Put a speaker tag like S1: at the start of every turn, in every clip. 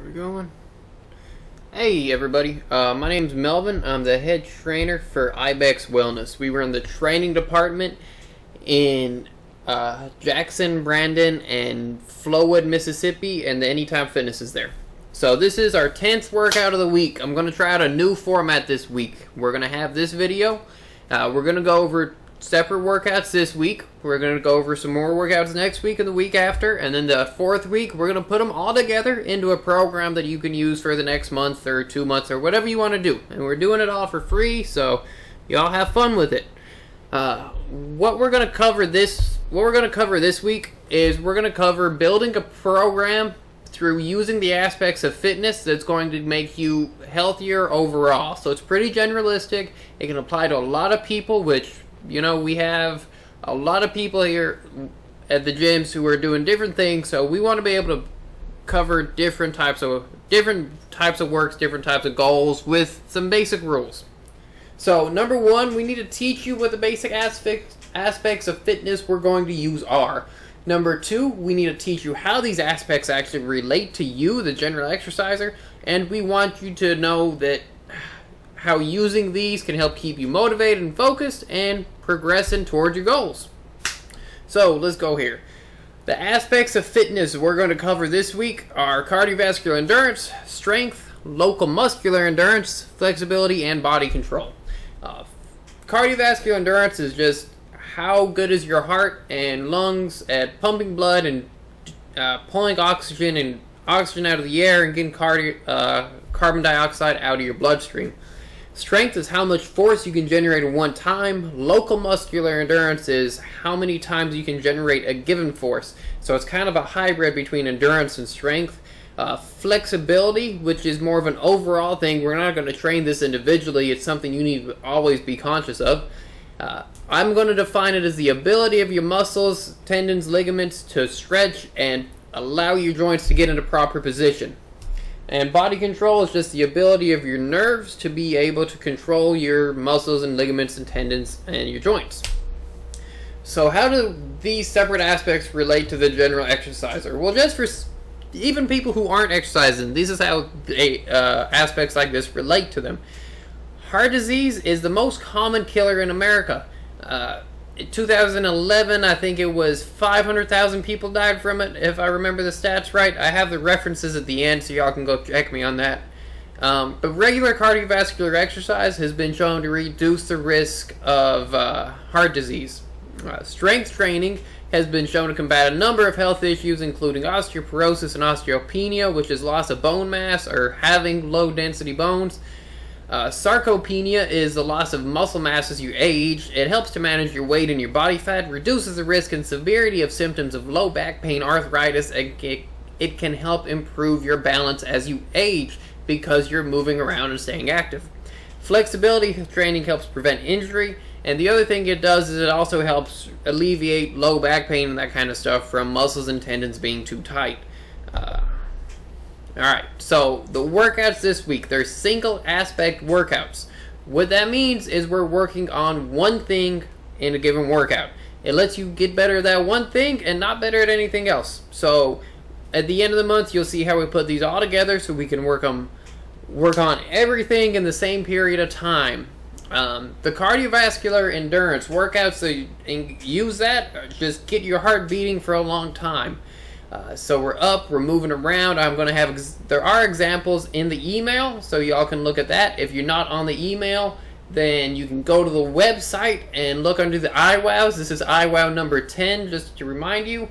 S1: we going? Hey everybody, my name's Melvin. I'm the head trainer for Ibex Wellness. We were in the training department in Jackson, Brandon, and Flowood, Mississippi, and the Anytime Fitness is there. So this is our 10th workout of the week. I'm going to try out a new format this week. We're going to have this video. We're going to go over separate workouts this week. We're going to go over some more workouts next week and the week after, and then the fourth week we're going to put them all together into a program that you can use for the next month or 2 months or whatever you want to do. And we're doing it all for free, so y'all have fun with it. What we're going to cover this week is we're going to cover building a program through using the aspects of fitness that's going to make you healthier overall. So it's pretty generalistic. It can apply to a lot of people, which, you know, we have a lot of people here at the gyms who are doing different things, so we want to be able to cover different types of works, different types of goals with some basic rules. So number one, we need to teach you what the basic aspects of fitness we're going to use are. Number two, we need to teach you how these aspects actually relate to you, the general exerciser, and we want you to know that how using these can help keep you motivated and focused and progressing towards your goals. So let's go here. The aspects of fitness we're going to cover this week are cardiovascular endurance, strength, local muscular endurance, flexibility, and body control. Cardiovascular endurance is just how good is your heart and lungs at pumping blood and pulling oxygen out of the air and getting carbon dioxide out of your bloodstream. Strength is how much force you can generate at one time. Local muscular endurance is how many times you can generate a given force. So it's kind of a hybrid between endurance and strength. Flexibility, which is more of an overall thing. We're not going to train this individually. It's something you need to always be conscious of. I'm going to define it as the ability of your muscles, tendons, ligaments to stretch and allow your joints to get into proper position. And body control is just the ability of your nerves to be able to control your muscles and ligaments and tendons and your joints. So how do these separate aspects relate to the general exerciser? Well, just for even people who aren't exercising, this is how aspects like this relate to them. Heart disease is the most common killer in America. In 2011, I think it was 500,000 people died from it, if I remember the stats right. I have the references at the end, so y'all can go check me on that. But regular cardiovascular exercise has been shown to reduce the risk of heart disease. Strength training has been shown to combat a number of health issues, including osteoporosis and osteopenia, which is loss of bone mass or having low-density bones. Sarcopenia is the loss of muscle mass as you age. It helps to manage your weight and your body fat, reduces the risk and severity of symptoms of low back pain, arthritis, and it can help improve your balance as you age because you're moving around and staying active. Flexibility training helps prevent injury, and the other thing it does is it also helps alleviate low back pain and that kind of stuff from muscles and tendons being too tight. Alright, so the workouts this week, they're single aspect workouts. What that means is we're working on one thing in a given workout. It lets you get better at that one thing and not better at anything else. So at the end of the month, you'll see how we put these all together so we can work on everything in the same period of time. The cardiovascular endurance workouts, so you use that, just get your heart beating for a long time. So we're up, we're moving around. There are examples in the email, so y'all can look at that. If you're not on the email, then you can go to the website and look under the Iwows. This is Iwow number 10, just to remind you.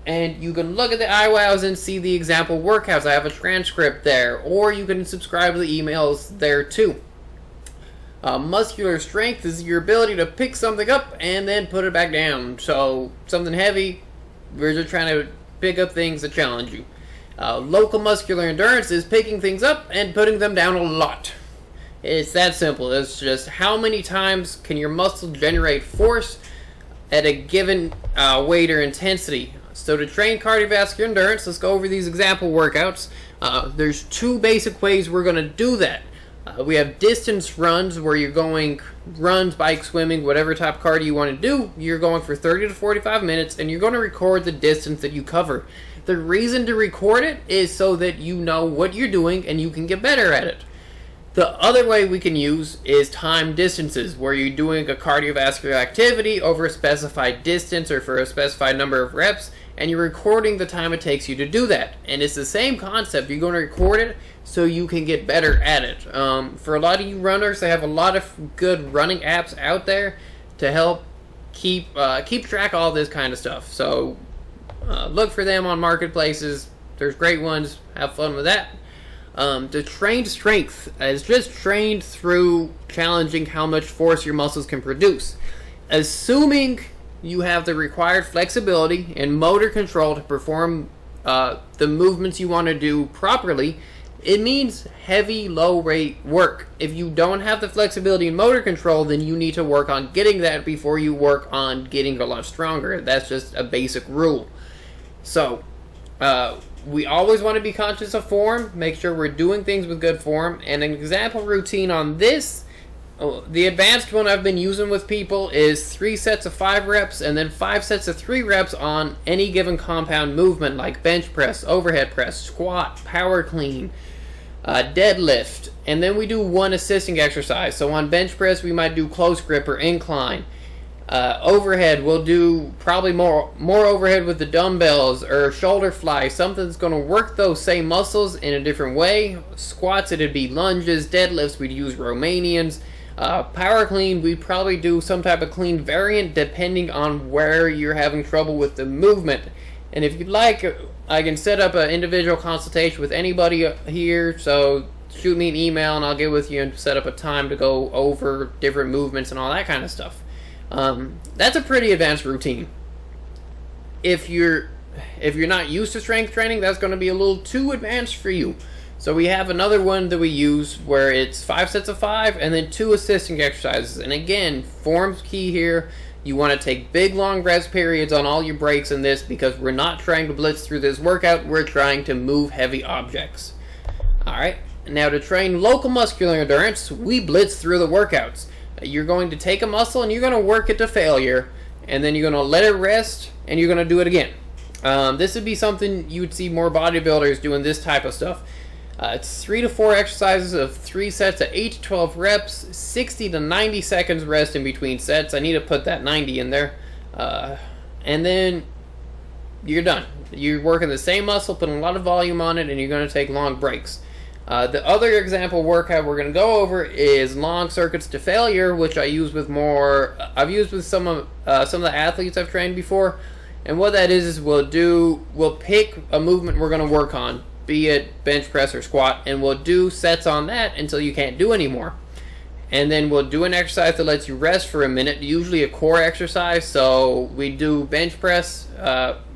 S1: And you can look at the Iwows and see the example workouts. I have a transcript there, or you can subscribe to the emails there too. Muscular strength is your ability to pick something up and then put it back down. So something heavy, we're just trying to pick up things that challenge you. Local muscular endurance is picking things up and putting them down a lot. It's that simple. It's just how many times can your muscle generate force at a given weight or intensity. So to train cardiovascular endurance, let's go over these example workouts. There's two basic ways we're going to do that. We have distance runs where you're going runs, bike, swimming, whatever type of cardio you want to do. You're going for 30 to 45 minutes and you're going to record the distance that you cover. The reason to record it is so that you know what you're doing and you can get better at it. The other way we can use is time distances, where you're doing a cardiovascular activity over a specified distance or for a specified number of reps, and you're recording the time it takes you to do that. And it's the same concept. You're going to record it so you can get better at it. For a lot of you runners, they have a lot of good running apps out there to help keep track of all this kind of stuff. So look for them on marketplaces. There's great ones. Have fun with that. The trained strength is just trained through challenging how much force your muscles can produce. Assuming you have the required flexibility and motor control to perform the movements you want to do properly, it means heavy, low-rate work. If you don't have the flexibility and motor control, then you need to work on getting that before you work on getting a lot stronger. That's just a basic rule. So, we always want to be conscious of form, make sure we're doing things with good form, and an example routine on this, the advanced one I've been using with people is 3 sets of 5 reps and then 5 sets of 3 reps on any given compound movement like bench press, overhead press, squat, power clean, deadlift, and then we do one assisting exercise. So on bench press we might do close grip or incline. Overhead, we'll do probably more overhead with the dumbbells or shoulder fly, something that's going to work those same muscles in a different way. Squats, it'd be lunges. Deadlifts, we'd use Romanians. Power clean, we'd probably do some type of clean variant depending on where you're having trouble with the movement. And if you'd like, I can set up an individual consultation with anybody here, so shoot me an email and I'll get with you and set up a time to go over different movements and all that kind of stuff. That's a pretty advanced routine. If you're not used to strength training, that's going to be a little too advanced for you. So we have another one that we use where it's 5 sets of 5 and then 2 assisting exercises. And again, form's key here. You want to take big long rest periods on all your breaks in this because we're not trying to blitz through this workout. We're trying to move heavy objects. Alright, now to train local muscular endurance, we blitz through the workouts. You're going to take a muscle and you're going to work it to failure, and then you're going to let it rest and you're going to do it again. This would be something you would see more bodybuilders doing, this type of stuff. It's 3 to 4 exercises of 3 sets of 8 to 12 reps, 60 to 90 seconds rest in between sets. I need to put that 90 in there. And then you're done. You're working the same muscle, putting a lot of volume on it, and you're going to take long breaks. The other example workout we're going to go over is long circuits to failure, which I've used with some of the athletes I've trained before. And what that is we'll pick a movement we're going to work on, be it bench press or squat, and we'll do sets on that until you can't do anymore. And then we'll do an exercise that lets you rest for a minute, usually a core exercise. So we do bench press,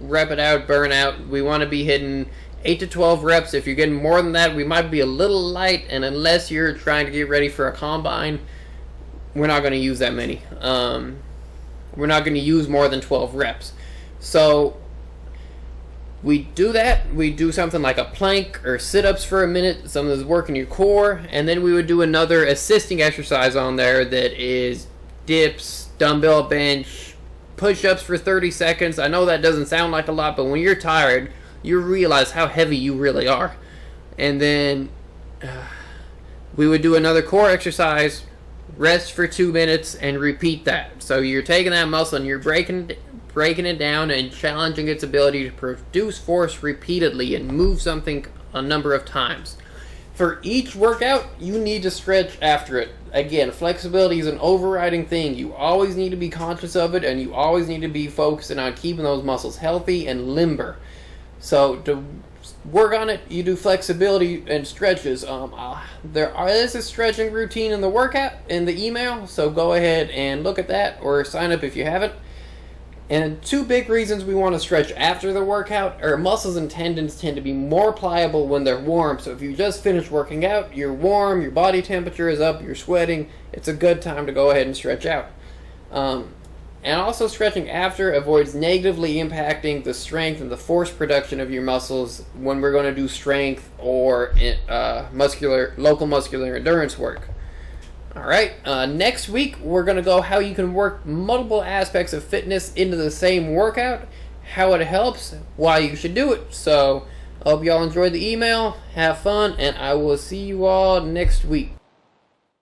S1: rep it out, burn out. We want to be hitting 8 to 12 reps. If you're getting more than that, we might be a little light, and unless you're trying to get ready for a combine, we're not going to use that many. We're not going to use more than 12 reps. So we do that. We do something like a plank or sit-ups for a minute, something that's working your core, and then we would do another assisting exercise on there that is dips, dumbbell bench, push-ups for 30 seconds. I know that doesn't sound like a lot, but when you're tired, you realize how heavy you really are. And then we would do another core exercise, rest for 2 minutes, and repeat that. So you're taking that muscle and you're breaking it down and challenging its ability to produce force repeatedly and move something a number of times. For each workout, you need to stretch after it. Again, flexibility is an overriding thing. You always need to be conscious of it, and you always need to be focusing on keeping those muscles healthy and limber. So to work on it, you do flexibility and stretches. There's a stretching routine in the workout, in the email, so go ahead and look at that or sign up if you haven't. And 2 big reasons we want to stretch after the workout are muscles and tendons tend to be more pliable when they're warm. So if you just finished working out, you're warm, your body temperature is up, you're sweating, it's a good time to go ahead and stretch out. And also, stretching after avoids negatively impacting the strength and the force production of your muscles when we're going to do strength or local muscular endurance work. Alright, next week we're going to go how you can work multiple aspects of fitness into the same workout, how it helps, why you should do it. So, I hope y'all enjoyed the email, have fun, and I will see you all next week.